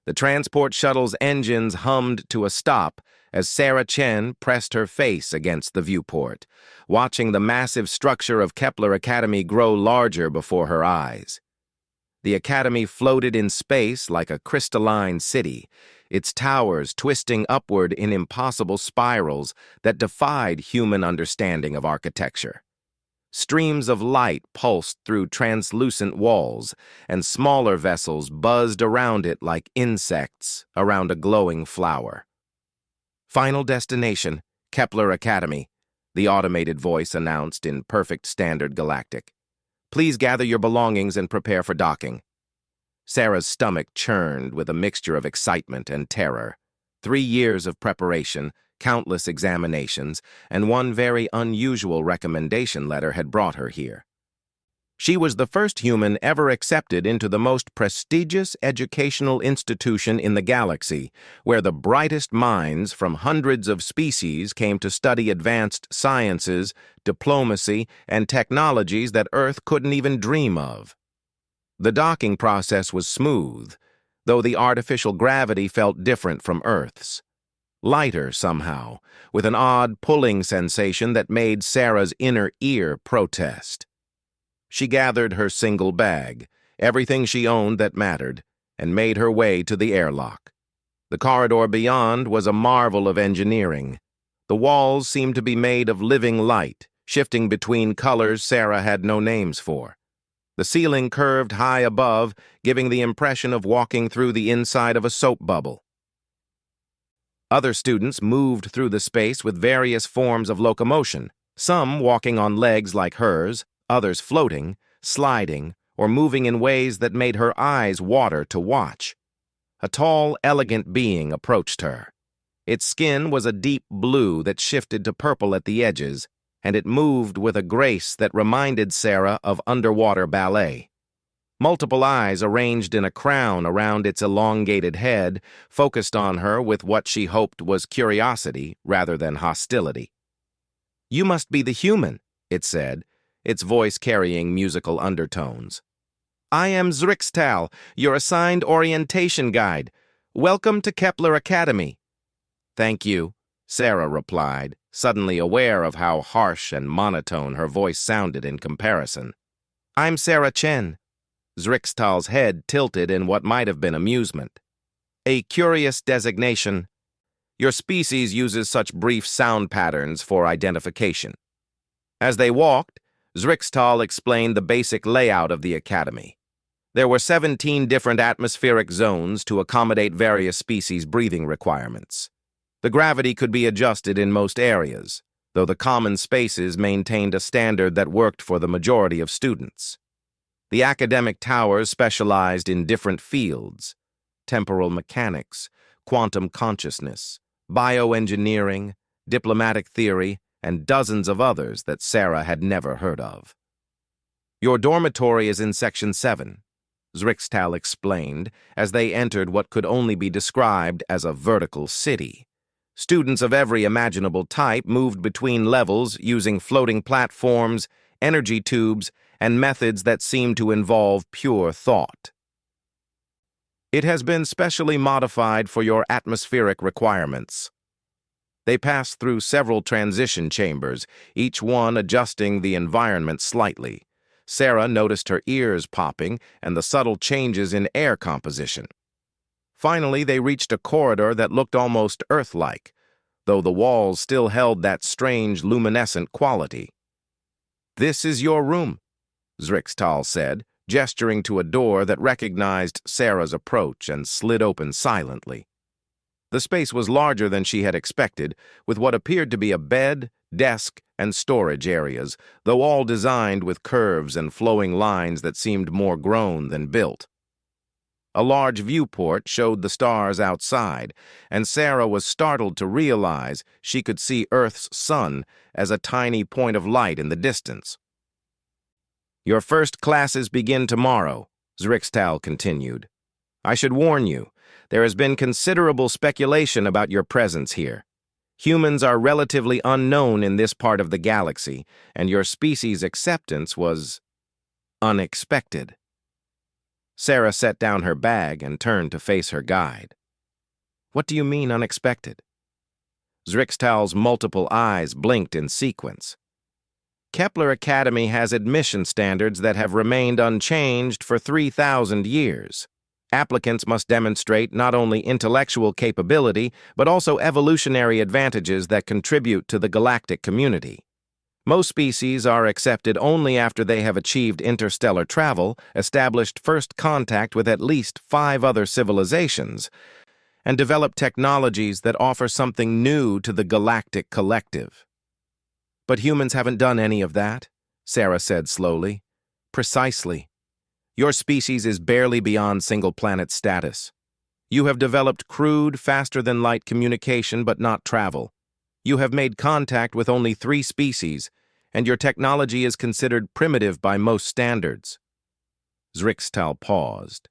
The transport shuttle's engines hummed to a stop as Sarah Chen pressed her face against the viewport, watching the massive structure of Kepler Academy grow larger before her eyes. The academy floated in space like a crystalline city, its towers twisting upward in impossible spirals that defied human understanding of architecture. Streams of light pulsed through translucent walls, and smaller vessels buzzed around it like insects around a glowing flower. "Final destination, Kepler Academy," the automated voice announced in perfect standard galactic. "Please gather your belongings and prepare for docking." Sarah's stomach churned with a mixture of excitement and terror. 3 years of preparation, countless examinations, and one very unusual recommendation letter had brought her here. She was the first human ever accepted into the most prestigious educational institution in the galaxy, where the brightest minds from hundreds of species came to study advanced sciences, diplomacy, and technologies that Earth couldn't even dream of. The docking process was smooth, though the artificial gravity felt different from Earth's. Lighter somehow, with an odd pulling sensation that made Sarah's inner ear protest. She gathered her single bag, everything she owned that mattered, and made her way to the airlock. The corridor beyond was a marvel of engineering. The walls seemed to be made of living light, shifting between colors Sarah had no names for. The ceiling curved high above, giving the impression of walking through the inside of a soap bubble. Other students moved through the space with various forms of locomotion, some walking on legs like hers, others floating, sliding, or moving in ways that made her eyes water to watch. A tall, elegant being approached her. Its skin was a deep blue that shifted to purple at the edges, and it moved with a grace that reminded Sarah of underwater ballet. Multiple eyes arranged in a crown around its elongated head focused on her with what she hoped was curiosity rather than hostility. "You must be the human," it said, its voice carrying musical undertones. "I am Zrixtal, your assigned orientation guide. Welcome to Kepler Academy." "Thank you," Sarah replied, suddenly aware of how harsh and monotone her voice sounded in comparison. "I'm Sarah Chen." Zrixtal's head tilted in what might have been amusement. "A curious designation. Your species uses such brief sound patterns for identification." As they walked, Zrixtal explained the basic layout of the academy. There were 17 different atmospheric zones to accommodate various species' breathing requirements. The gravity could be adjusted in most areas, though the common spaces maintained a standard that worked for the majority of students. The academic towers specialized in different fields: temporal mechanics, quantum consciousness, bioengineering, diplomatic theory, and dozens of others that Sarah had never heard of. "Your dormitory is in Section 7, Zrixtal explained as they entered what could only be described as a vertical city. Students of every imaginable type moved between levels using floating platforms, energy tubes, and methods that seemed to involve pure thought. "It has been specially modified for your atmospheric requirements." They passed through several transition chambers, each one adjusting the environment slightly. Sarah noticed her ears popping and the subtle changes in air composition. Finally, they reached a corridor that looked almost Earth-like, though the walls still held that strange luminescent quality. "This is your room," Zrixtal said, gesturing to a door that recognized Sarah's approach and slid open silently. The space was larger than she had expected, with what appeared to be a bed, desk, and storage areas, though all designed with curves and flowing lines that seemed more grown than built. A large viewport showed the stars outside, and Sarah was startled to realize she could see Earth's sun as a tiny point of light in the distance. "Your first classes begin tomorrow," Zrixtal continued. "I should warn you, there has been considerable speculation about your presence here. Humans are relatively unknown in this part of the galaxy, and your species' acceptance was unexpected." Sarah set down her bag and turned to face her guide. What do you mean unexpected? Zrixtal's multiple eyes blinked in sequence. Kepler Academy has admission standards that have remained unchanged for 3,000 years. Applicants must demonstrate not only intellectual capability, but also evolutionary advantages that contribute to the galactic community. Most species are accepted only after they have achieved interstellar travel, established first contact with at least 5 other civilizations, and developed technologies that offer something new to the galactic collective. But humans haven't done any of that, Sarah said slowly. Precisely. Your species is barely beyond single-planet status. You have developed crude, faster-than-light communication but not travel. You have made contact with only 3 species, and your technology is considered primitive by most standards. Zrixtal paused,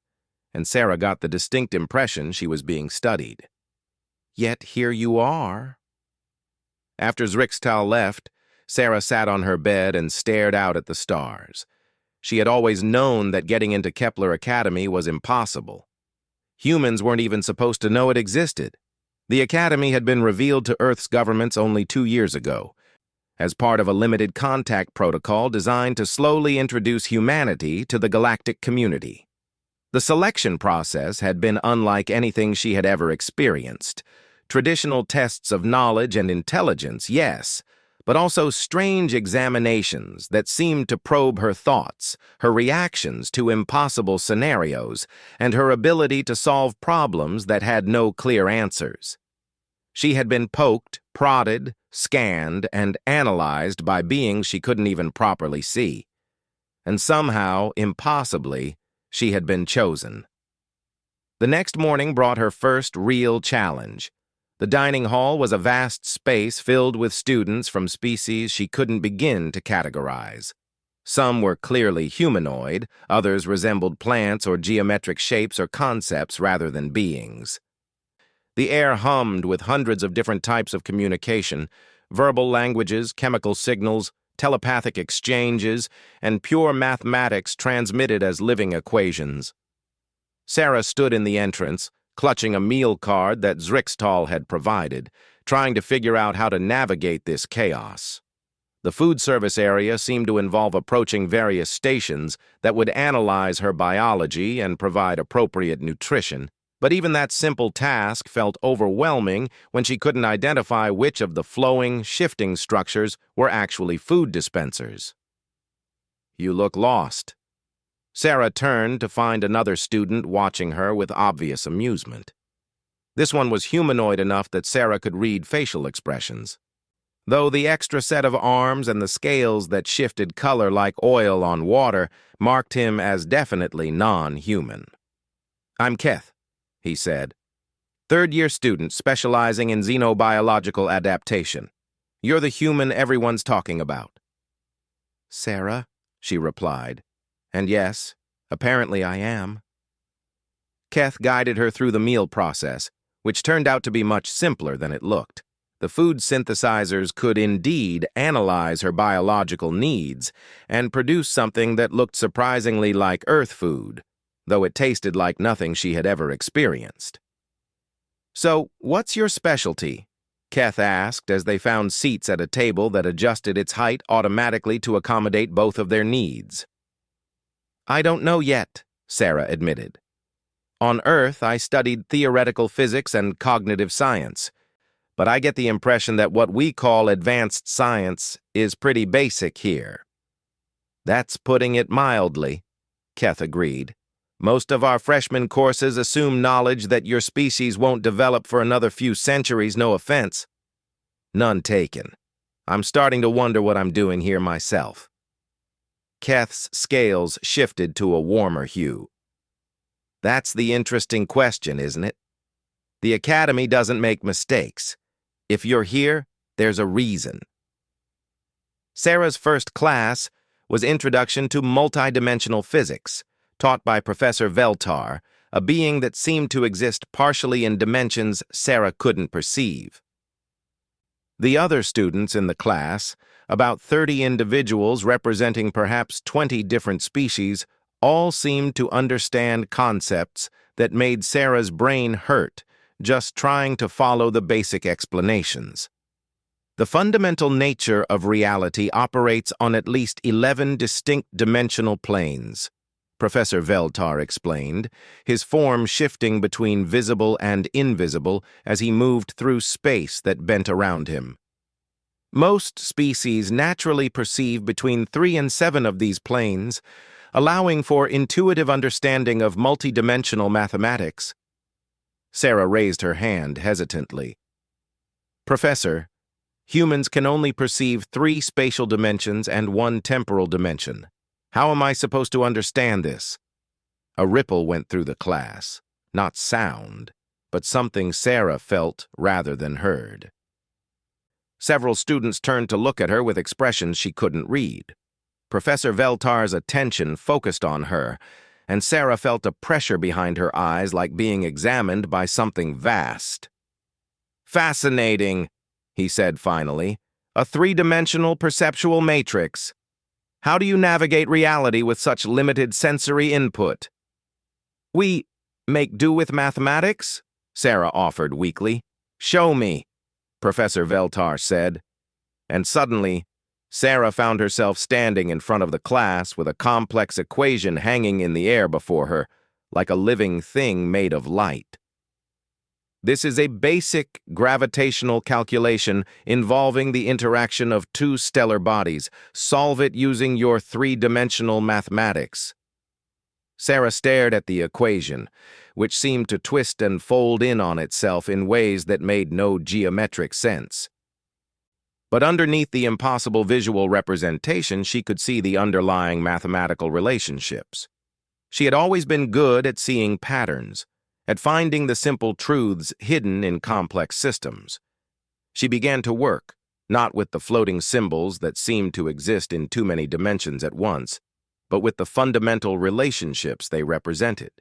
and Sarah got the distinct impression she was being studied. Yet here you are. After Zrixtal left, Sarah sat on her bed and stared out at the stars. She had always known that getting into Kepler Academy was impossible. Humans weren't even supposed to know it existed. The Academy had been revealed to Earth's governments only 2 years ago, as part of a limited contact protocol designed to slowly introduce humanity to the galactic community. The selection process had been unlike anything she had ever experienced. Traditional tests of knowledge and intelligence, yes, but also strange examinations that seemed to probe her thoughts, her reactions to impossible scenarios, and her ability to solve problems that had no clear answers. She had been poked, prodded, scanned, and analyzed by beings she couldn't even properly see. And somehow, impossibly, she had been chosen. The next morning brought her first real challenge. The dining hall was a vast space filled with students from species she couldn't begin to categorize. Some were clearly humanoid, others resembled plants or geometric shapes or concepts rather than beings. The air hummed with hundreds of different types of communication, verbal languages, chemical signals, telepathic exchanges, and pure mathematics transmitted as living equations. Sarah stood in the entrance, clutching a meal card that Zrixtal had provided, trying to figure out how to navigate this chaos. The food service area seemed to involve approaching various stations that would analyze her biology and provide appropriate nutrition, but even that simple task felt overwhelming when she couldn't identify which of the flowing, shifting structures were actually food dispensers. You look lost. Sarah turned to find another student watching her with obvious amusement. This one was humanoid enough that Sarah could read facial expressions, though the extra set of arms and the scales that shifted color like oil on water marked him as definitely non-human. I'm Keth, he said. 3rd-year student specializing in xenobiological adaptation. You're the human everyone's talking about. Sarah, she replied. And yes, apparently I am. Keth guided her through the meal process, which turned out to be much simpler than it looked. The food synthesizers could indeed analyze her biological needs and produce something that looked surprisingly like Earth food, though it tasted like nothing she had ever experienced. So, what's your specialty? Keth asked as they found seats at a table that adjusted its height automatically to accommodate both of their needs. I don't know yet, Sarah admitted. On Earth, I studied theoretical physics and cognitive science, but I get the impression that what we call advanced science is pretty basic here. That's putting it mildly, Keth agreed. Most of our freshman courses assume knowledge that your species won't develop for another few centuries, no offense. None taken. I'm starting to wonder what I'm doing here myself. Keth's scales shifted to a warmer hue. That's the interesting question, isn't it? The Academy doesn't make mistakes. If you're here, there's a reason. Sarah's first class was Introduction to Multidimensional Physics, taught by Professor Veltar, a being that seemed to exist partially in dimensions Sarah couldn't perceive. The other students in the class, about 30 individuals representing perhaps 20 different species, all seemed to understand concepts that made Sarah's brain hurt just trying to follow the basic explanations. The fundamental nature of reality operates on at least 11 distinct dimensional planes, Professor Veltar explained, his form shifting between visible and invisible as he moved through space that bent around him. Most species naturally perceive between 3 and 7 of these planes, allowing for intuitive understanding of multidimensional mathematics. Sarah raised her hand hesitantly. Professor, humans can only perceive 3 spatial dimensions and 1 temporal dimension. How am I supposed to understand this? A ripple went through the class, not sound, but something Sarah felt rather than heard. Several students turned to look at her with expressions she couldn't read. Professor Veltar's attention focused on her, and Sarah felt a pressure behind her eyes like being examined by something vast. Fascinating, he said finally. A 3-dimensional perceptual matrix. How do you navigate reality with such limited sensory input? We make do with mathematics, Sarah offered weakly. Show me, Professor Veltar said. And suddenly, Sarah found herself standing in front of the class with a complex equation hanging in the air before her, like a living thing made of light. This is a basic gravitational calculation involving the interaction of 2 stellar bodies. Solve it using your 3-dimensional mathematics. Sarah stared at the equation, which seemed to twist and fold in on itself in ways that made no geometric sense. But underneath the impossible visual representation, she could see the underlying mathematical relationships. She had always been good at seeing patterns, at finding the simple truths hidden in complex systems. She began to work, not with the floating symbols that seemed to exist in too many dimensions at once, but with the fundamental relationships they represented.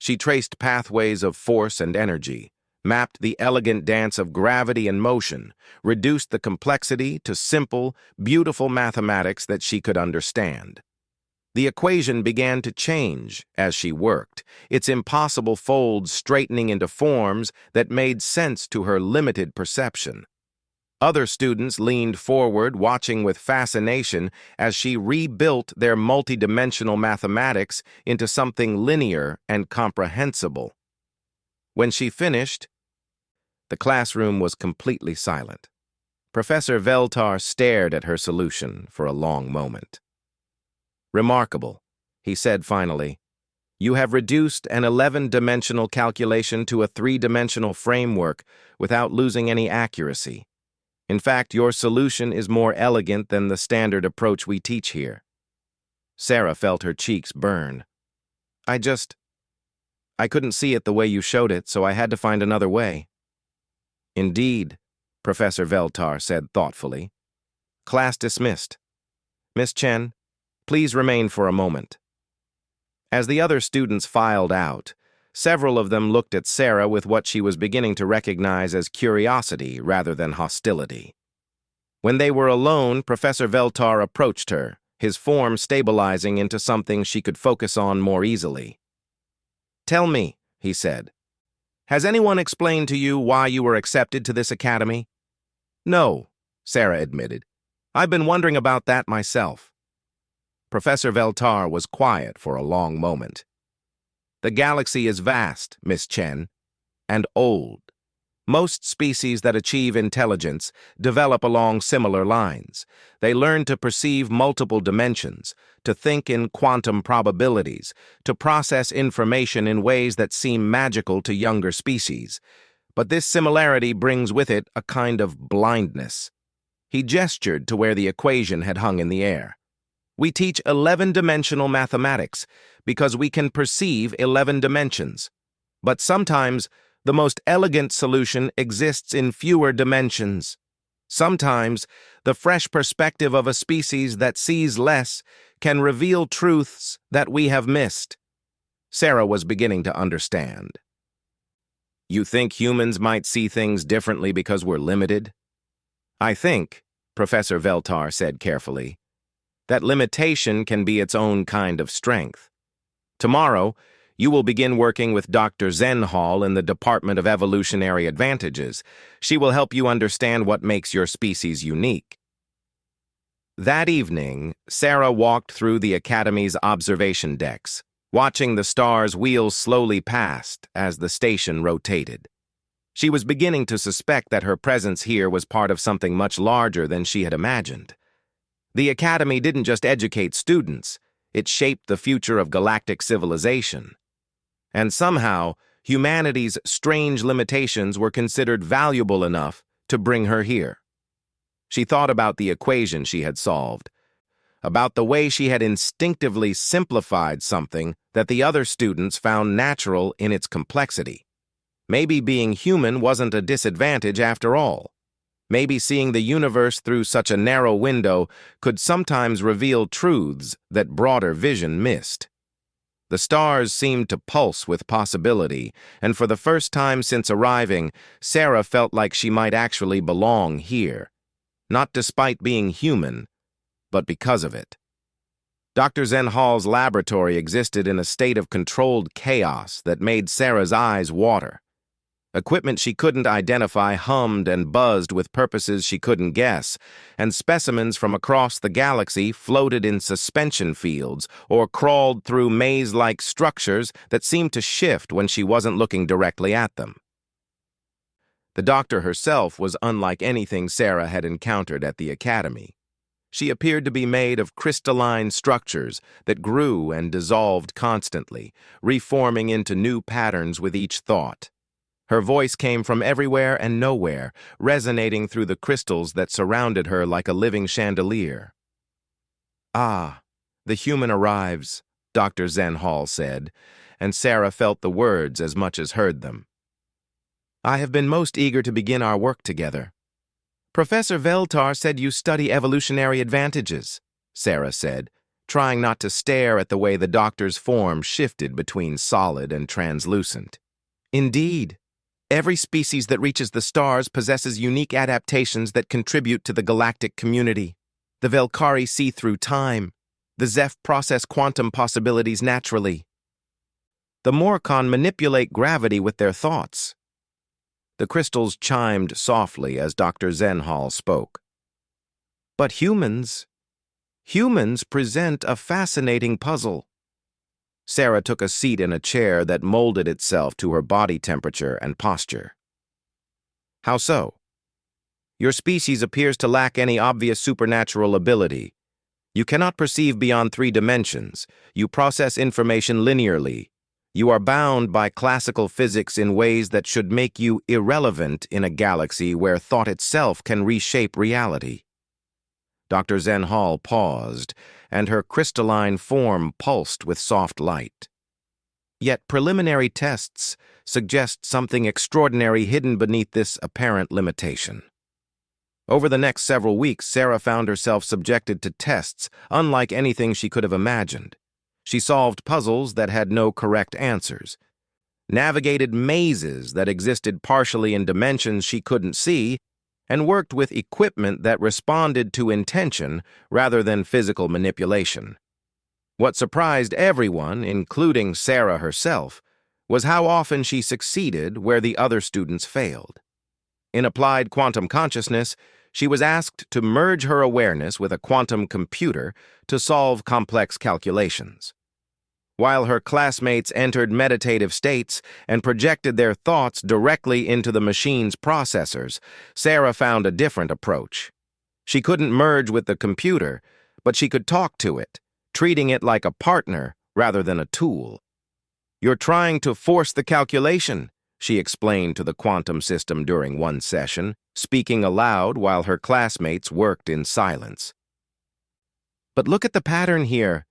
She traced pathways of force and energy, mapped the elegant dance of gravity and motion, reduced the complexity to simple, beautiful mathematics that she could understand. The equation began to change as she worked, its impossible folds straightening into forms that made sense to her limited perception. Other students leaned forward, watching with fascination as she rebuilt their multidimensional mathematics into something linear and comprehensible. When she finished, the classroom was completely silent. Professor Veltar stared at her solution for a long moment. Remarkable, he said finally. You have reduced an 11-dimensional calculation to a 3-dimensional framework without losing any accuracy. In fact, your solution is more elegant than the standard approach we teach here. Sarah felt her cheeks burn. I couldn't see it the way you showed it, so I had to find another way. Indeed, Professor Veltar said thoughtfully. Class dismissed. Miss Chen, please remain for a moment. As the other students filed out, several of them looked at Sarah with what she was beginning to recognize as curiosity rather than hostility. When they were alone, Professor Veltar approached her, his form stabilizing into something she could focus on more easily. Tell me, he said, has anyone explained to you why you were accepted to this academy? No, Sarah admitted. I've been wondering about that myself. Professor Veltar was quiet for a long moment. The galaxy is vast, Miss Chen, and old. Most species that achieve intelligence develop along similar lines. They learn to perceive multiple dimensions, to think in quantum probabilities, to process information in ways that seem magical to younger species. But this similarity brings with it a kind of blindness. He gestured to where the equation had hung in the air. We teach 11-dimensional mathematics because we can perceive 11 dimensions. But sometimes, the most elegant solution exists in fewer dimensions. Sometimes, the fresh perspective of a species that sees less can reveal truths that we have missed. Sarah was beginning to understand. You think humans might see things differently because we're limited? I think, Professor Veltar said carefully, that limitation can be its own kind of strength. Tomorrow, you will begin working with Dr. Zenhall in the Department of Evolutionary Advantages. She will help you understand what makes your species unique. That evening, Sarah walked through the Academy's observation decks, watching the stars wheel slowly past as the station rotated. She was beginning to suspect that her presence here was part of something much larger than she had imagined. The Academy didn't just educate students, it shaped the future of galactic civilization. And somehow, humanity's strange limitations were considered valuable enough to bring her here. She thought about the equation she had solved, about the way she had instinctively simplified something that the other students found natural in its complexity. Maybe being human wasn't a disadvantage after all. Maybe seeing the universe through such a narrow window could sometimes reveal truths that broader vision missed. The stars seemed to pulse with possibility, and for the first time since arriving, Sarah felt like she might actually belong here. Not despite being human, but because of it. Dr. Zenhall's laboratory existed in a state of controlled chaos that made Sarah's eyes water. Equipment she couldn't identify hummed and buzzed with purposes she couldn't guess, and specimens from across the galaxy floated in suspension fields or crawled through maze-like structures that seemed to shift when she wasn't looking directly at them. The doctor herself was unlike anything Sarah had encountered at the Academy. She appeared to be made of crystalline structures that grew and dissolved constantly, reforming into new patterns with each thought. Her voice came from everywhere and nowhere, resonating through the crystals that surrounded her like a living chandelier. "Ah, the human arrives," Dr. Zenhall said, and Sarah felt the words as much as heard them. "I have been most eager to begin our work together." "Professor Veltar said you study evolutionary advantages," Sarah said, trying not to stare at the way the doctor's form shifted between solid and translucent. "Indeed. Every species that reaches the stars possesses unique adaptations that contribute to the galactic community. The Velkari see through time. The Zeph process quantum possibilities naturally. The Morcon manipulate gravity with their thoughts." The crystals chimed softly as Dr. Zenhall spoke. "But humans present a fascinating puzzle." Sarah took a seat in a chair that molded itself to her body temperature and posture. "How so?" "Your species appears to lack any obvious supernatural ability. You cannot perceive beyond 3 dimensions. You process information linearly. You are bound by classical physics in ways that should make you irrelevant in a galaxy where thought itself can reshape reality." Dr. Zenhall paused, and her crystalline form pulsed with soft light. "Yet preliminary tests suggest something extraordinary hidden beneath this apparent limitation." Over the next several weeks, Sarah found herself subjected to tests unlike anything she could have imagined. She solved puzzles that had no correct answers, navigated mazes that existed partially in dimensions she couldn't see, and worked with equipment that responded to intention rather than physical manipulation. What surprised everyone, including Sarah herself, was how often she succeeded where the other students failed. In applied quantum consciousness, she was asked to merge her awareness with a quantum computer to solve complex calculations. While her classmates entered meditative states and projected their thoughts directly into the machine's processors, Sarah found a different approach. She couldn't merge with the computer, but she could talk to it, treating it like a partner rather than a tool. "You're trying to force the calculation," she explained to the quantum system during one session, speaking aloud while her classmates worked in silence. "But look at the pattern here.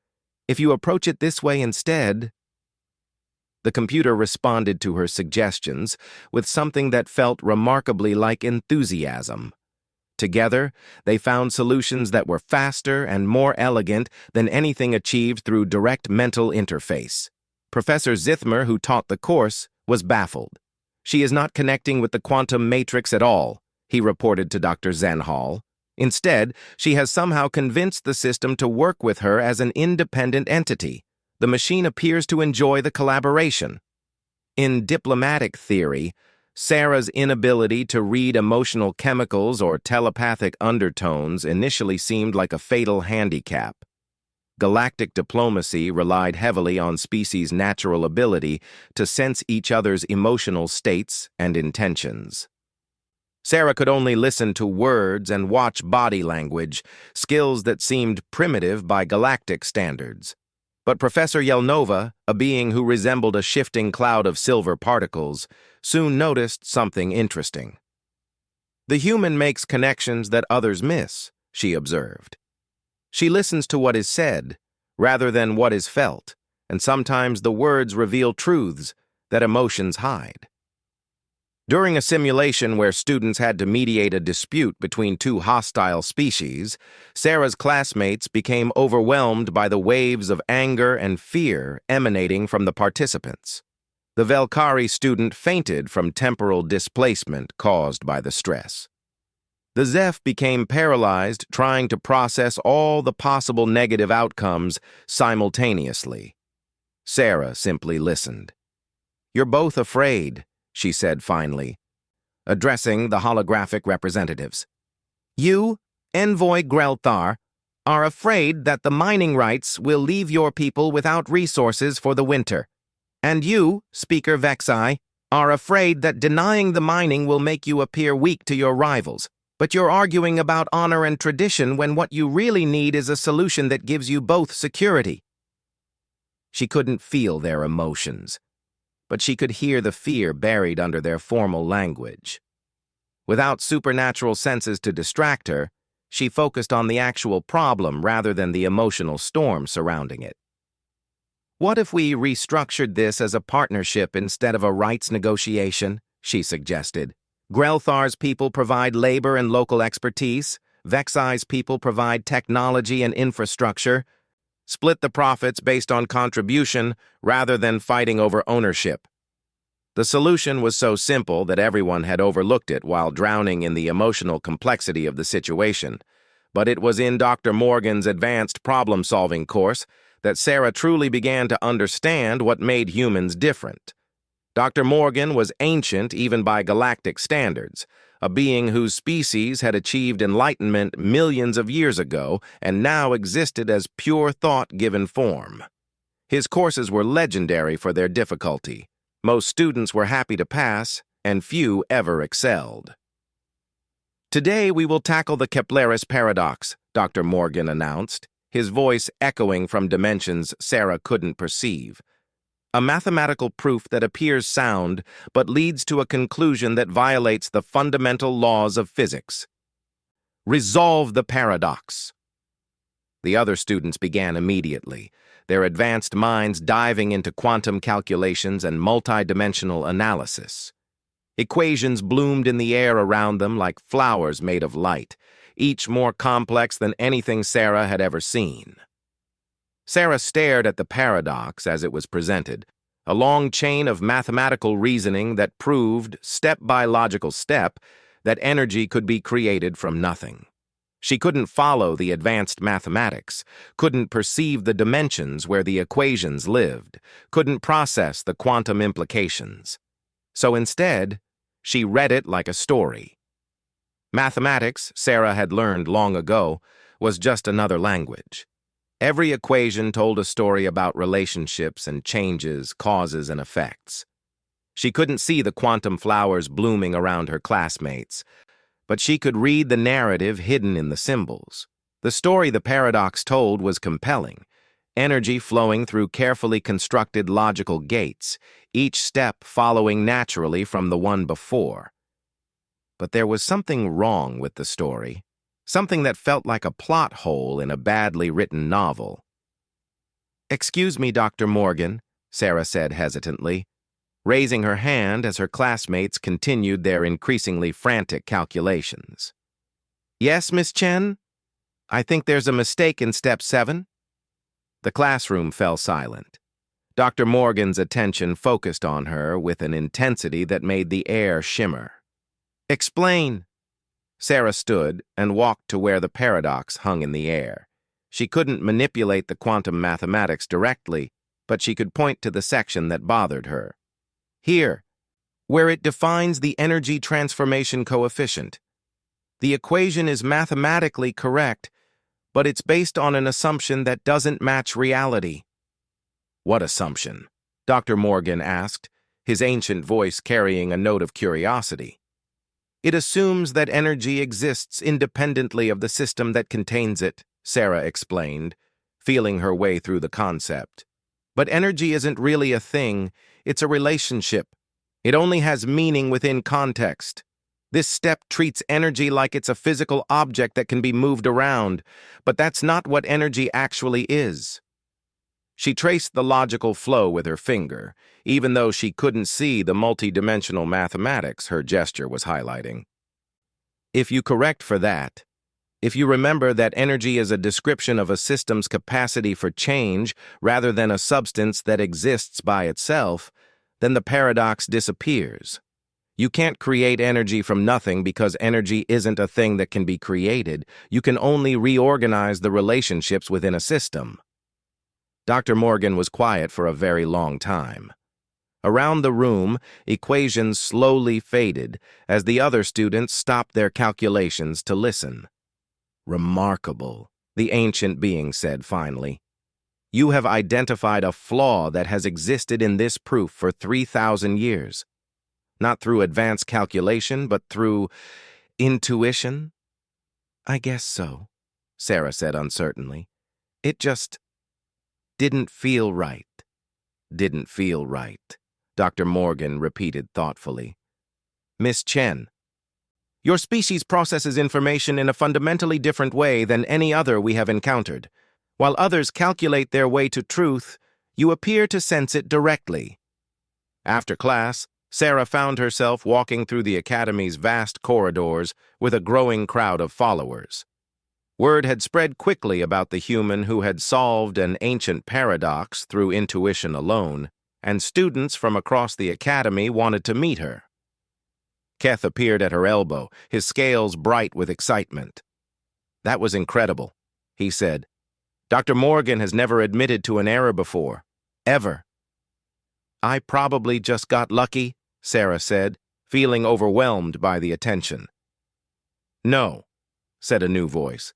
If you approach it this way instead..." The computer responded to her suggestions with something that felt remarkably like enthusiasm. Together, they found solutions that were faster and more elegant than anything achieved through direct mental interface. Professor Zithmer, who taught the course, was baffled. "She is not connecting with the quantum matrix at all," he reported to Dr. Zenhall. "Instead, she has somehow convinced the system to work with her as an independent entity, The machine appears to enjoy the collaboration. In diplomatic theory, Sarah's inability to read emotional chemicals or telepathic undertones initially seemed like a fatal handicap. Galactic diplomacy relied heavily on species' natural ability to sense each other's emotional states and intentions. Sarah could only listen to words and watch body language, skills that seemed primitive by galactic standards. But Professor Yelnova, a being who resembled a shifting cloud of silver particles, soon noticed something interesting. The human makes connections that others miss, she observed. She listens to what is said, rather than what is felt, and sometimes the words reveal truths that emotions hide. During a simulation where students had to mediate a dispute between two hostile species, Sarah's classmates became overwhelmed by the waves of anger and fear emanating from the participants. The Velkari student fainted from temporal displacement caused by the stress. The Zeph became paralyzed trying to process all the possible negative outcomes simultaneously. Sarah simply listened. "You're both afraid," she said finally, addressing the holographic representatives. "You, Envoy Grelthar, are afraid that the mining rights will leave your people without resources for the winter. And you, Speaker Vexai, are afraid that denying the mining will make you appear weak to your rivals. But you're arguing about honor and tradition when what you really need is a solution that gives you both security." She couldn't feel their emotions, but she could hear the fear buried under their formal language. Without supernatural senses to distract her, she focused on the actual problem rather than the emotional storm surrounding it. "What if we restructured this as a partnership instead of a rights negotiation?" she suggested. "Grelthar's people provide labor and local expertise. Vexai's people provide technology and infrastructure. Split the profits based on contribution rather than fighting over ownership." The solution was so simple that everyone had overlooked it while drowning in the emotional complexity of the situation. But it was in Dr. Morgan's advanced problem-solving course that Sarah truly began to understand what made humans different. Dr. Morgan was ancient even by galactic standards, a being whose species had achieved enlightenment millions of years ago and now existed as pure thought given form. His courses were legendary for their difficulty. Most students were happy to pass, and few ever excelled. "Today we will tackle the Keplerus paradox," Dr. Morgan announced, his voice echoing from dimensions Sarah couldn't perceive. "A mathematical proof that appears sound but leads to a conclusion that violates the fundamental laws of physics. Resolve the paradox." The other students began immediately, their advanced minds diving into quantum calculations and multidimensional analysis. Equations bloomed in the air around them like flowers made of light, each more complex than anything Sarah had ever seen. Sarah stared at the paradox as it was presented, a long chain of mathematical reasoning that proved, step by logical step, that energy could be created from nothing. She couldn't follow the advanced mathematics, couldn't perceive the dimensions where the equations lived, couldn't process the quantum implications. So instead, she read it like a story. Mathematics, Sarah had learned long ago, was just another language. Every equation told a story about relationships and changes, causes and effects. She couldn't see the quantum flowers blooming around her classmates, but she could read the narrative hidden in the symbols. The story the paradox told was compelling, energy flowing through carefully constructed logical gates, each step following naturally from the one before. But there was something wrong with the story. Something that felt like a plot hole in a badly written novel. "Excuse me, Dr. Morgan," Sarah said hesitantly, raising her hand as her classmates continued their increasingly frantic calculations. "Yes, Miss Chen? I think there's a mistake in step 7. The classroom fell silent. Dr. Morgan's attention focused on her with an intensity that made the air shimmer. "Explain." Sarah stood and walked to where the paradox hung in the air. She couldn't manipulate the quantum mathematics directly, but she could point to the section that bothered her. Here, where it defines the energy transformation coefficient. The equation is mathematically correct, but it's based on an assumption that doesn't match reality. What assumption? Dr. Morgan asked, his ancient voice carrying a note of curiosity. It assumes that energy exists independently of the system that contains it, Sarah explained, feeling her way through the concept. But energy isn't really a thing, it's a relationship. It only has meaning within context. This step treats energy like it's a physical object that can be moved around, but that's not what energy actually is. She traced the logical flow with her finger, even though she couldn't see the multidimensional mathematics her gesture was highlighting. If you correct for that, if you remember that energy is a description of a system's capacity for change rather than a substance that exists by itself, then the paradox disappears. You can't create energy from nothing because energy isn't a thing that can be created. You can only reorganize the relationships within a system. Dr. Morgan was quiet for a very long time. Around the room, equations slowly faded as the other students stopped their calculations to listen. "Remarkable," the ancient being said finally. "You have identified a flaw that has existed in this proof for 3,000 years. Not through advanced calculation, but through intuition?" "I guess so," Sarah said uncertainly. "It just didn't feel right." "Didn't feel right," Dr. Morgan repeated thoughtfully. "Miss Chen, your species processes information in a fundamentally different way than any other we have encountered. While others calculate their way to truth, you appear to sense it directly." After class, Sarah found herself walking through the academy's vast corridors with a growing crowd of followers. Word had spread quickly about the human who had solved an ancient paradox through intuition alone, and students from across the academy wanted to meet her. Keth appeared at her elbow, his scales bright with excitement. "That was incredible," he said. "Dr. Morgan has never admitted to an error before. Ever." "I probably just got lucky," Sarah said, feeling overwhelmed by the attention. "No," said a new voice.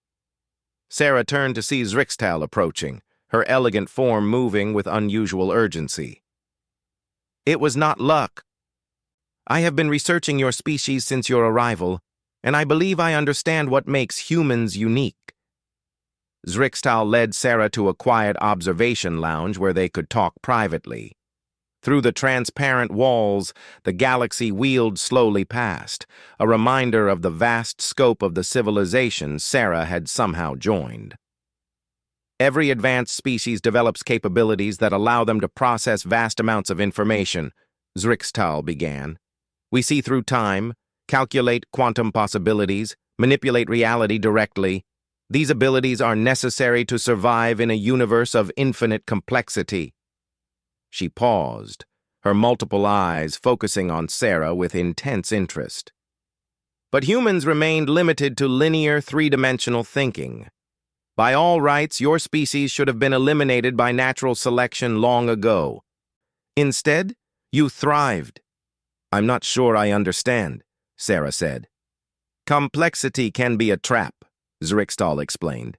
Sarah turned to see Zrixtal approaching, her elegant form moving with unusual urgency. "It was not luck. I have been researching your species since your arrival, and I believe I understand what makes humans unique." Zrixtal led Sarah to a quiet observation lounge where they could talk privately. Through the transparent walls, the galaxy wheeled slowly past, a reminder of the vast scope of the civilization Sarah had somehow joined. "Every advanced species develops capabilities that allow them to process vast amounts of information," Zrixtal began. "We see through time, calculate quantum possibilities, manipulate reality directly. These abilities are necessary to survive in a universe of infinite complexity." She paused, her multiple eyes focusing on Sarah with intense interest. "But humans remained limited to linear, three-dimensional thinking. By all rights, your species should have been eliminated by natural selection long ago. Instead, you thrived." "I'm not sure I understand," Sarah said. "Complexity can be a trap," Zrixtal explained.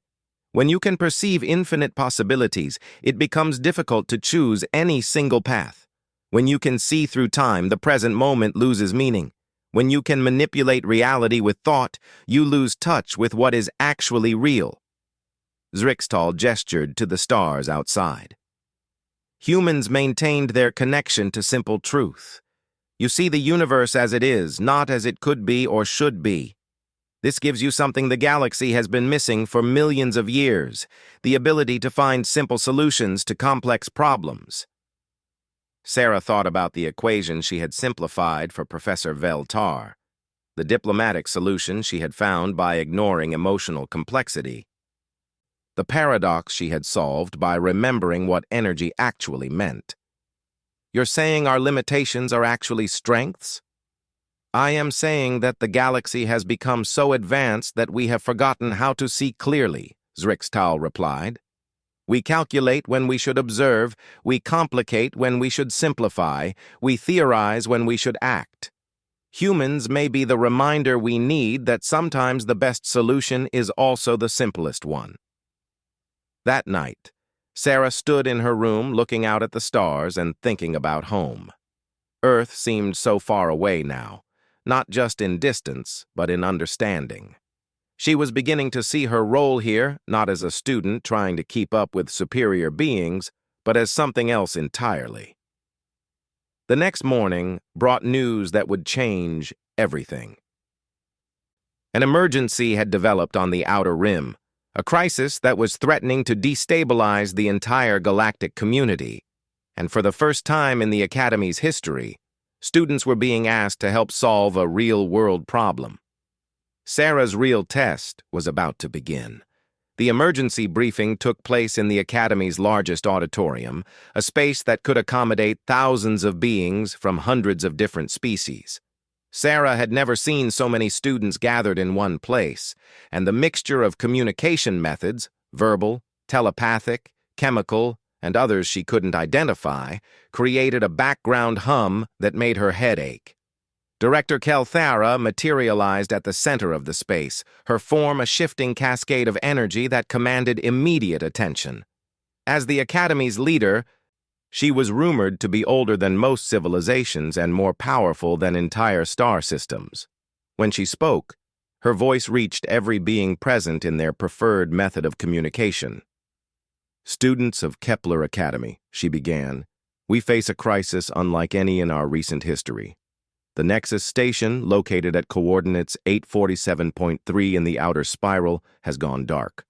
"When you can perceive infinite possibilities, it becomes difficult to choose any single path. When you can see through time, the present moment loses meaning. When you can manipulate reality with thought, you lose touch with what is actually real." Zrixtal gestured to the stars outside. "Humans maintained their connection to simple truth. You see the universe as it is, not as it could be or should be. This gives you something the galaxy has been missing for millions of years, the ability to find simple solutions to complex problems." Sarah thought about the equation she had simplified for Professor Veltar, the diplomatic solution she had found by ignoring emotional complexity, the paradox she had solved by remembering what energy actually meant. "You're saying our limitations are actually strengths?" "I am saying that the galaxy has become so advanced that we have forgotten how to see clearly," Zrixtal replied. We calculate when we should observe, we complicate when we should simplify, we theorize when we should act. Humans may be the reminder we need that sometimes the best solution is also the simplest one. That night, Sarah stood in her room looking out at the stars and thinking about home. Earth seemed so far away now, not just in distance, but in understanding. She was beginning to see her role here, not as a student trying to keep up with superior beings, but as something else entirely. The next morning brought news that would change everything. An emergency had developed on the Outer Rim, a crisis that was threatening to destabilize the entire galactic community. And for the first time in the Academy's history, students were being asked to help solve a real-world problem. Sarah's real test was about to begin. The emergency briefing took place in the Academy's largest auditorium, a space that could accommodate thousands of beings from hundreds of different species. Sarah had never seen so many students gathered in one place, and the mixture of communication methods, verbal, telepathic, chemical, and others she couldn't identify, created a background hum that made her head ache. Director Kelthara materialized at the center of the space, her form a shifting cascade of energy that commanded immediate attention. As the Academy's leader, she was rumored to be older than most civilizations and more powerful than entire star systems. When she spoke, her voice reached every being present in their preferred method of communication. "Students of Kepler Academy," she began, "we face a crisis unlike any in our recent history. The Nexus station, located at coordinates 847.3 in the outer spiral, has gone dark."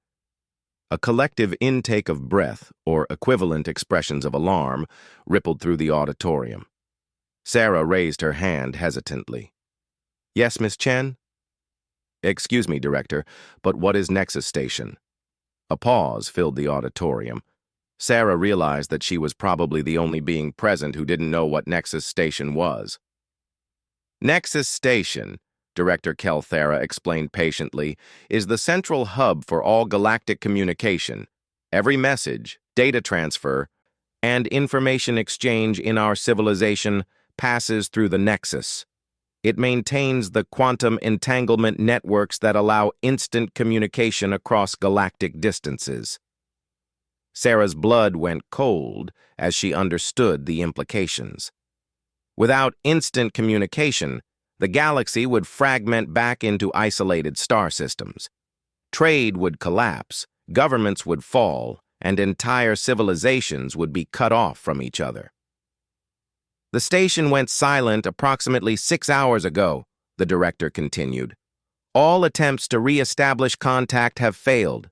A collective intake of breath, or equivalent expressions of alarm, rippled through the auditorium. Sarah raised her hand hesitantly. "Yes, Miss Chen?" "Excuse me, Director, but what is Nexus Station?" A pause filled the auditorium. Sarah realized that she was probably the only being present who didn't know what Nexus Station was. "Nexus Station," Director Kelthara explained patiently, "is the central hub for all galactic communication. Every message, data transfer, and information exchange in our civilization passes through the Nexus. It maintains the quantum entanglement networks that allow instant communication across galactic distances." Sarah's blood went cold as she understood the implications. Without instant communication, the galaxy would fragment back into isolated star systems. Trade would collapse, governments would fall, and entire civilizations would be cut off from each other. "The station went silent approximately 6 hours ago," the director continued. "All attempts to re-establish contact have failed.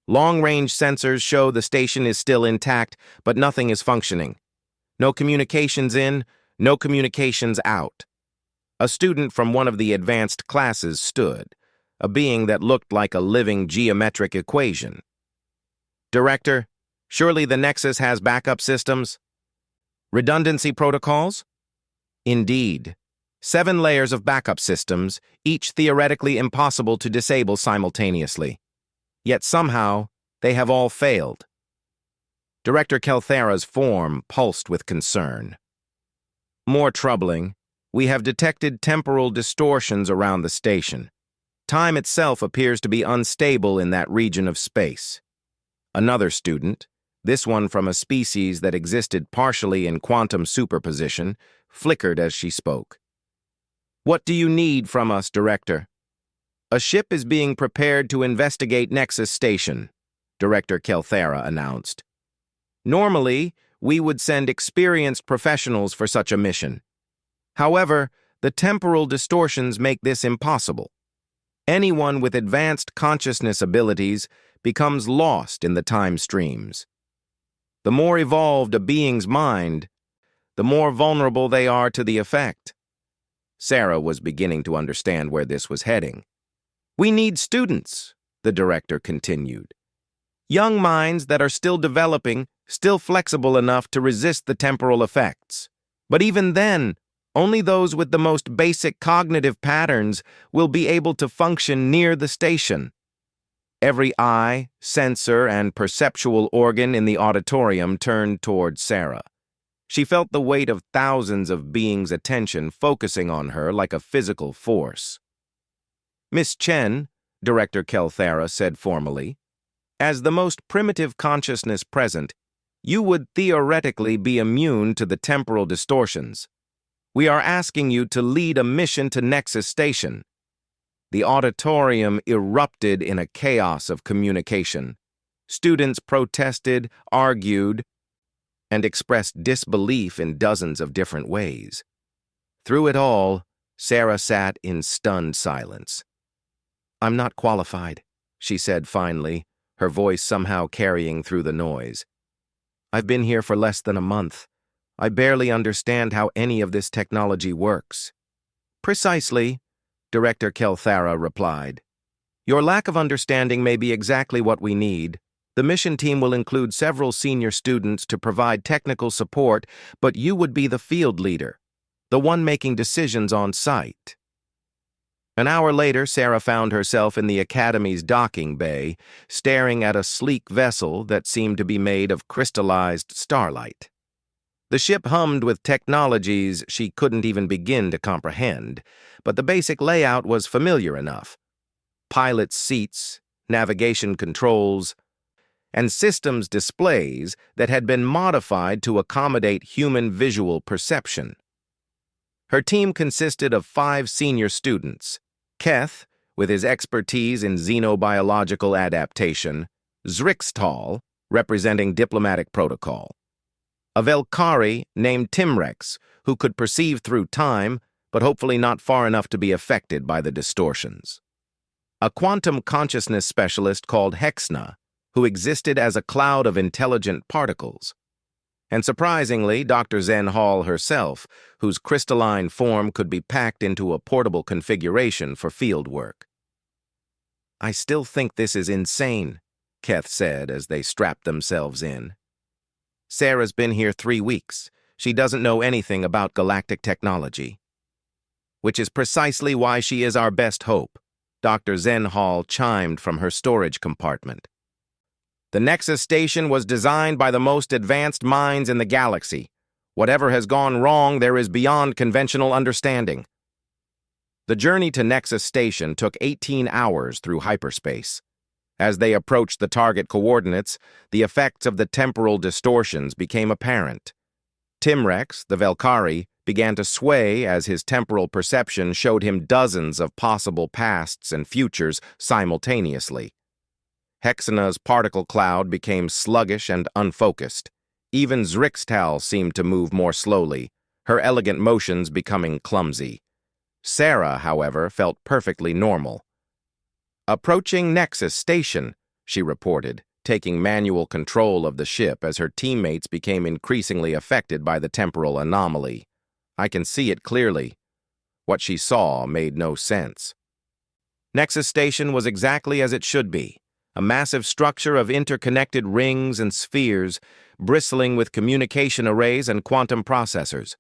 Long-range sensors show the station is still intact, but nothing is functioning. No communications in, no communications out." A student from one of the advanced classes stood, a being that looked like a living geometric equation. "Director, surely the Nexus has backup systems? Redundancy protocols?" "Indeed. 7 layers of backup systems, each theoretically impossible to disable simultaneously. Yet somehow, they have all failed." Director Kelthara's form pulsed with concern. "More troubling, we have detected temporal distortions around the station. Time itself appears to be unstable in that region of space." Another student, this one from a species that existed partially in quantum superposition, flickered as she spoke. "What do you need from us, Director?" "A ship is being prepared to investigate Nexus Station," Director Kelthara announced. "Normally, we would send experienced professionals for such a mission. However, the temporal distortions make this impossible. Anyone with advanced consciousness abilities becomes lost in the time streams. The more evolved a being's mind, the more vulnerable they are to the effect." Sarah was beginning to understand where this was heading. "We need students," the director continued. "Young minds that are still developing, still flexible enough to resist the temporal effects. But even then, only those with the most basic cognitive patterns will be able to function near the station." Every eye, sensor, and perceptual organ in the auditorium turned toward Sarah. She felt the weight of thousands of beings' attention focusing on her like a physical force. "Miss Chen," Director Kelthara said formally, "as the most primitive consciousness present, you would theoretically be immune to the temporal distortions. We are asking you to lead a mission to Nexus Station." The auditorium erupted in a chaos of communication. Students protested, argued, and expressed disbelief in dozens of different ways. Through it all, Sarah sat in stunned silence. "I'm not qualified," she said finally, her voice somehow carrying through the noise. "I've been here for less than a month. I barely understand how any of this technology works." "Precisely," Director Kelthara replied. "Your lack of understanding may be exactly what we need. The mission team will include several senior students to provide technical support, but you would be the field leader, the one making decisions on site." An hour later, Sarah found herself in the Academy's docking bay, staring at a sleek vessel that seemed to be made of crystallized starlight. The ship hummed with technologies she couldn't even begin to comprehend, but the basic layout was familiar enough. Pilot's seats, navigation controls, and systems displays that had been modified to accommodate human visual perception. Her team consisted of 5 senior students: Keth, with his expertise in xenobiological adaptation; Zrixtal, representing diplomatic protocol; a Velkari named Timrex, who could perceive through time, but hopefully not far enough to be affected by the distortions; a quantum consciousness specialist called Hexna, who existed as a cloud of intelligent particles; and surprisingly, Dr. Zen Hall herself, whose crystalline form could be packed into a portable configuration for field work. "I still think this is insane," Keth said as they strapped themselves in. "Sarah's been here 3 weeks. She doesn't know anything about galactic technology." "Which is precisely why she is our best hope," Dr. Zen Hall chimed from her storage compartment. "The Nexus Station was designed by the most advanced minds in the galaxy. Whatever has gone wrong there is beyond conventional understanding." The journey to Nexus Station took 18 hours through hyperspace. As they approached the target coordinates, the effects of the temporal distortions became apparent. Timrex, the Velkari, began to sway as his temporal perception showed him dozens of possible pasts and futures simultaneously. Hexana's particle cloud became sluggish and unfocused. Even Zrixtal seemed to move more slowly, her elegant motions becoming clumsy. Sarah, however, felt perfectly normal. "Approaching Nexus Station," she reported, taking manual control of the ship as her teammates became increasingly affected by the temporal anomaly. "I can see it clearly." What she saw made no sense. Nexus Station was exactly as it should be. A massive structure of interconnected rings and spheres, bristling with communication arrays and quantum processors.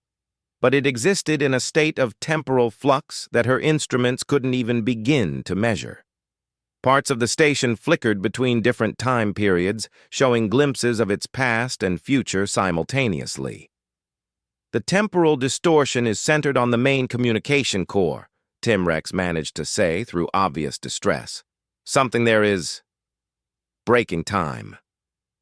But it existed in a state of temporal flux that her instruments couldn't even begin to measure. Parts of the station flickered between different time periods, showing glimpses of its past and future simultaneously. "The temporal distortion is centered on the main communication core," Timrex managed to say through obvious distress. "Something there is breaking time."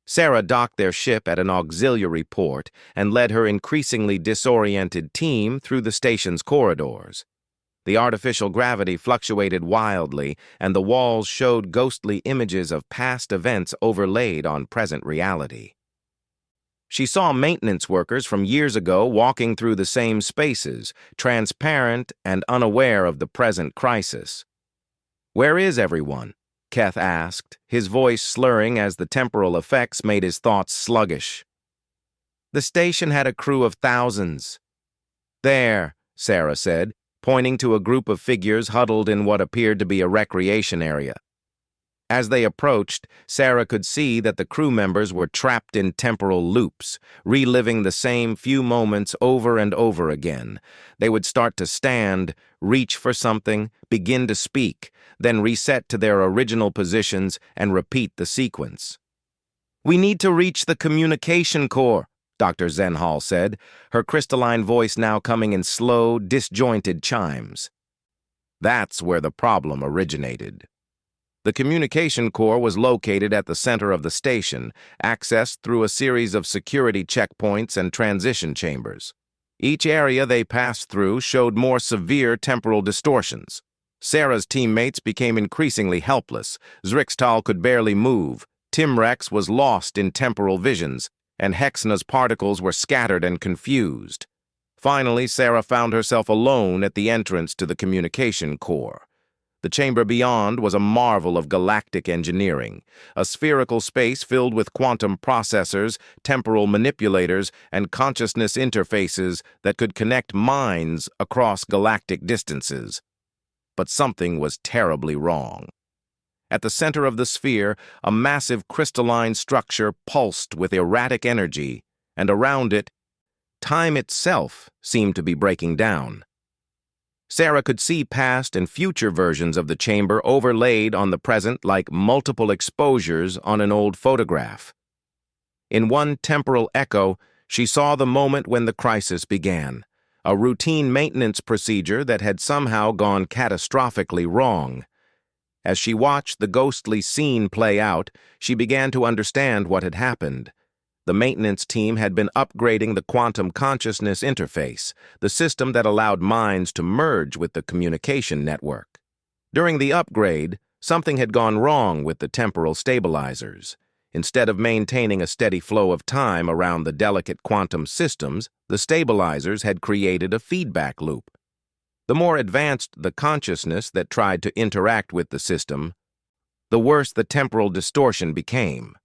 Sarah docked their ship at an auxiliary port and led her increasingly disoriented team through the station's corridors. The artificial gravity fluctuated wildly, and the walls showed ghostly images of past events overlaid on present reality. She saw maintenance workers from years ago walking through the same spaces, transparent and unaware of the present crisis. "Where is everyone?" Keth asked, his voice slurring as the temporal effects made his thoughts sluggish. "The station had a crew of thousands." "There," Sarah said, pointing to a group of figures huddled in what appeared to be a recreation area. As they approached, Sarah could see that the crew members were trapped in temporal loops, reliving the same few moments over and over again. They would start to stand, reach for something, begin to speak, then reset to their original positions and repeat the sequence. "We need to reach the communication core," Dr. Zenhall said, her crystalline voice now coming in slow, disjointed chimes. That's where the problem originated. The communication core was located at the center of the station, accessed through a series of security checkpoints and transition chambers. Each area they passed through showed more severe temporal distortions. Sarah's teammates became increasingly helpless. Zrixtal could barely move. Timrex was lost in temporal visions, and Hexna's particles were scattered and confused. Finally, Sarah found herself alone at the entrance to the communication core. The chamber beyond was a marvel of galactic engineering, a spherical space filled with quantum processors, temporal manipulators, and consciousness interfaces that could connect minds across galactic distances. But something was terribly wrong. At the center of the sphere, a massive crystalline structure pulsed with erratic energy, and around it, time itself seemed to be breaking down. Sarah could see past and future versions of the chamber overlaid on the present like multiple exposures on an old photograph. In one temporal echo, she saw the moment when the crisis began, a routine maintenance procedure that had somehow gone catastrophically wrong. As she watched the ghostly scene play out, she began to understand what had happened. The maintenance team had been upgrading the quantum consciousness interface, the system that allowed minds to merge with the communication network. During the upgrade, something had gone wrong with the temporal stabilizers. Instead of maintaining a steady flow of time around the delicate quantum systems, the stabilizers had created a feedback loop. The more advanced the consciousness that tried to interact with the system, the worse the temporal distortion became.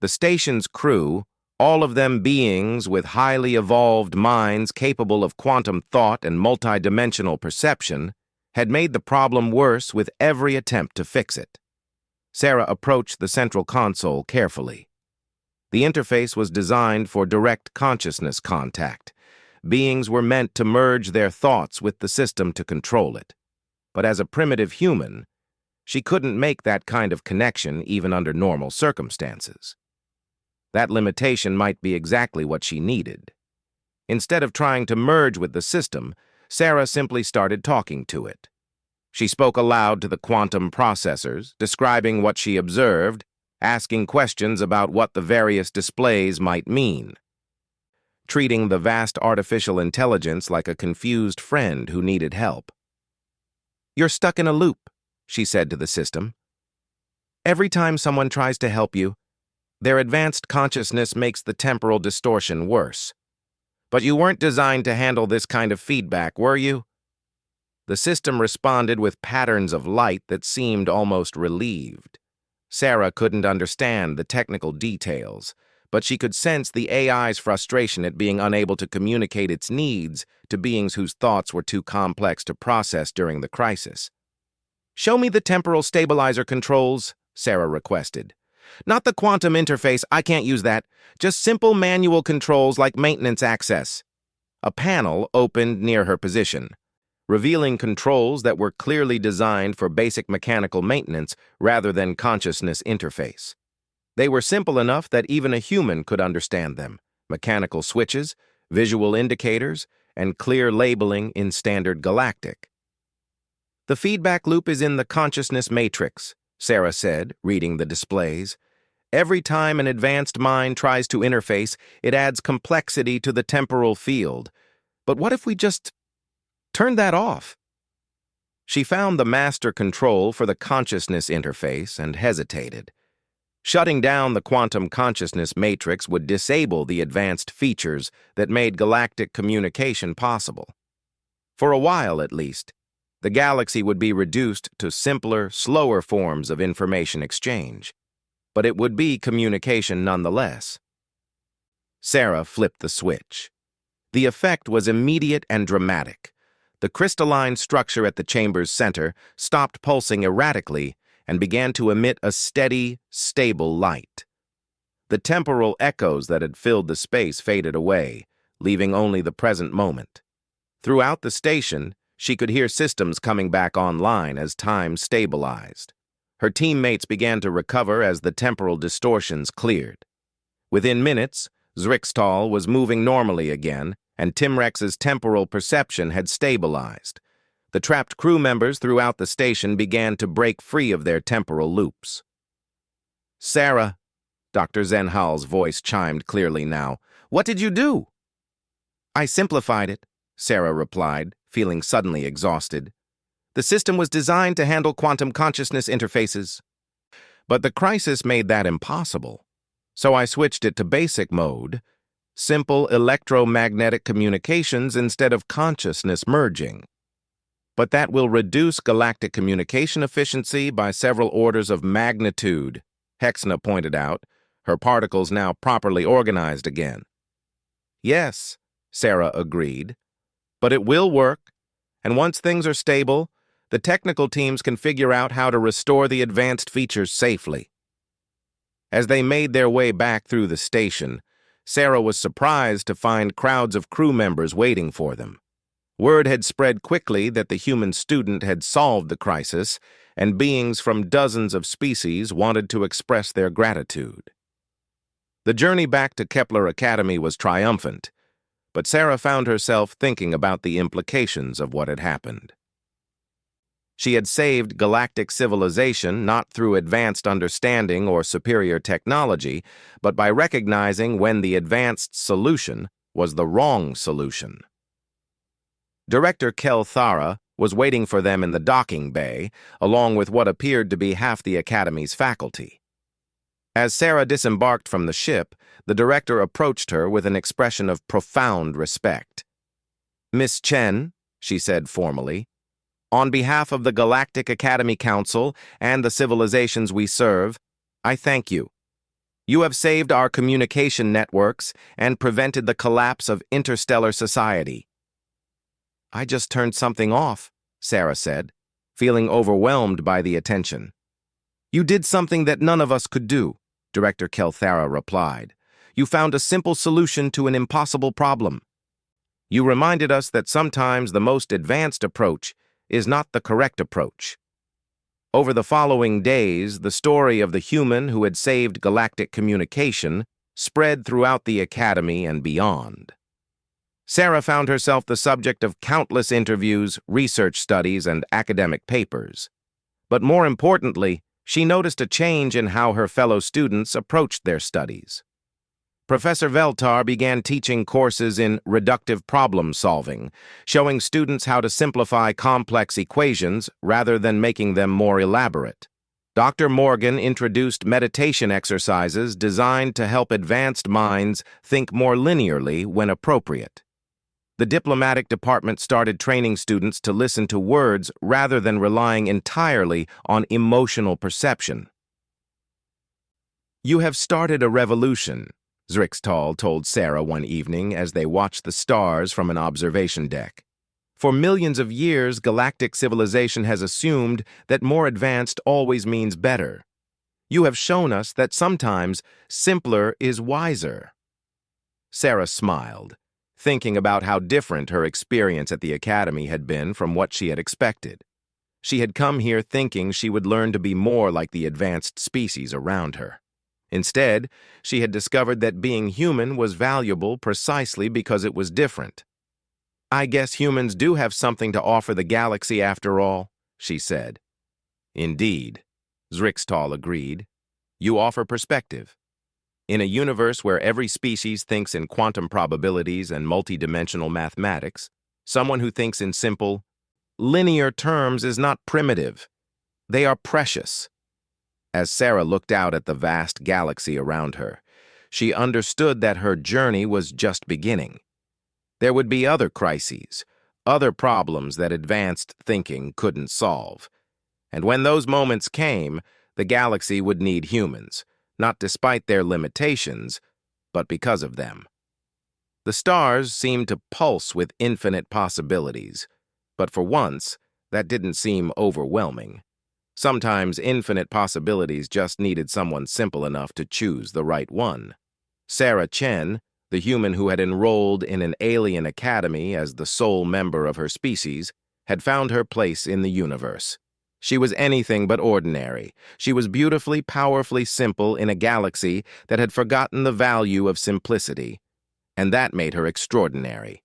The station's crew, all of them beings with highly evolved minds capable of quantum thought and multidimensional perception, had made the problem worse with every attempt to fix it. Sarah approached the central console carefully. The interface was designed for direct consciousness contact. Beings were meant to merge their thoughts with the system to control it. But as a primitive human, she couldn't make that kind of connection even under normal circumstances. That limitation might be exactly what she needed. Instead of trying to merge with the system, Sarah simply started talking to it. She spoke aloud to the quantum processors, describing what she observed, asking questions about what the various displays might mean, treating the vast artificial intelligence like a confused friend who needed help. "You're stuck in a loop," she said to the system. "Every time someone tries to help you, their advanced consciousness makes the temporal distortion worse. But you weren't designed to handle this kind of feedback, were you?" The system responded with patterns of light that seemed almost relieved. Sarah couldn't understand the technical details, but she could sense the AI's frustration at being unable to communicate its needs to beings whose thoughts were too complex to process during the crisis. "Show me the temporal stabilizer controls," Sarah requested. "Not the quantum interface, I can't use that. Just simple manual controls like maintenance access." A panel opened near her position, revealing controls that were clearly designed for basic mechanical maintenance rather than consciousness interface. They were simple enough that even a human could understand them: mechanical switches, visual indicators, and clear labeling in standard galactic. "The feedback loop is in the consciousness matrix," Sarah said, reading the displays. "Every time an advanced mind tries to interface, it adds complexity to the temporal field. But what if we just turn that off?" She found the master control for the consciousness interface and hesitated. Shutting down the quantum consciousness matrix would disable the advanced features that made galactic communication possible. For a while, at least, the galaxy would be reduced to simpler, slower forms of information exchange. But it would be communication nonetheless. Sarah flipped the switch. The effect was immediate and dramatic. The crystalline structure at the chamber's center stopped pulsing erratically, and began to emit a steady, stable light. The temporal echoes that had filled the space faded away, leaving only the present moment. Throughout the station, she could hear systems coming back online as time stabilized. Her teammates began to recover as the temporal distortions cleared. Within minutes, Zrixtal was moving normally again, and Timrex's temporal perception had stabilized. The trapped crew members throughout the station began to break free of their temporal loops. "Sarah," Dr. Zenhal's voice chimed clearly now. "What did you do?" "I simplified it," Sarah replied, feeling suddenly exhausted. "The system was designed to handle quantum consciousness interfaces. But the crisis made that impossible. So I switched it to basic mode, simple electromagnetic communications instead of consciousness merging. But that will reduce galactic communication efficiency by several orders of magnitude," Hexna pointed out, her particles now properly organized again. "Yes," Sarah agreed, "but it will work, and once things are stable, the technical teams can figure out how to restore the advanced features safely." As they made their way back through the station, Sarah was surprised to find crowds of crew members waiting for them. Word had spread quickly that the human student had solved the crisis, and beings from dozens of species wanted to express their gratitude. The journey back to Kepler Academy was triumphant, but Sarah found herself thinking about the implications of what had happened. She had saved galactic civilization not through advanced understanding or superior technology, but by recognizing when the advanced solution was the wrong solution. Director Kel Thara was waiting for them in the docking bay, along with what appeared to be half the Academy's faculty. As Sarah disembarked from the ship, the director approached her with an expression of profound respect. "Miss Chen," she said formally, "on behalf of the Galactic Academy Council and the civilizations we serve, I thank you. You have saved our communication networks and prevented the collapse of interstellar society." "I just turned something off," Sarah said, feeling overwhelmed by the attention. "You did something that none of us could do," Director Kelthara replied. "You found a simple solution to an impossible problem. You reminded us that sometimes the most advanced approach is not the correct approach." Over the following days, the story of the human who had saved galactic communication spread throughout the Academy and beyond. Sarah found herself the subject of countless interviews, research studies, and academic papers. But more importantly, she noticed a change in how her fellow students approached their studies. Professor Veltar began teaching courses in reductive problem solving, showing students how to simplify complex equations rather than making them more elaborate. Dr. Morgan introduced meditation exercises designed to help advanced minds think more linearly when appropriate. The diplomatic department started training students to listen to words rather than relying entirely on emotional perception. "You have started a revolution," Zrixtal told Sarah one evening as they watched the stars from an observation deck. "For millions of years, galactic civilization has assumed that more advanced always means better. You have shown us that sometimes simpler is wiser." Sarah smiled, thinking about how different her experience at the Academy had been from what she had expected. She had come here thinking she would learn to be more like the advanced species around her. Instead, she had discovered that being human was valuable precisely because it was different. "I guess humans do have something to offer the galaxy after all," she said. "Indeed," Zrixtal agreed. "You offer perspective. In a universe where every species thinks in quantum probabilities and multidimensional mathematics, someone who thinks in simple, linear terms is not primitive. They are precious." As Sarah looked out at the vast galaxy around her, she understood that her journey was just beginning. There would be other crises, other problems that advanced thinking couldn't solve. And when those moments came, the galaxy would need humans, not despite their limitations, but because of them. The stars seemed to pulse with infinite possibilities, but for once, that didn't seem overwhelming. Sometimes infinite possibilities just needed someone simple enough to choose the right one. Sarah Chen, the human who had enrolled in an alien academy as the sole member of her species, had found her place in the universe. She was anything but ordinary. She was beautifully, powerfully simple in a galaxy that had forgotten the value of simplicity, and that made her extraordinary.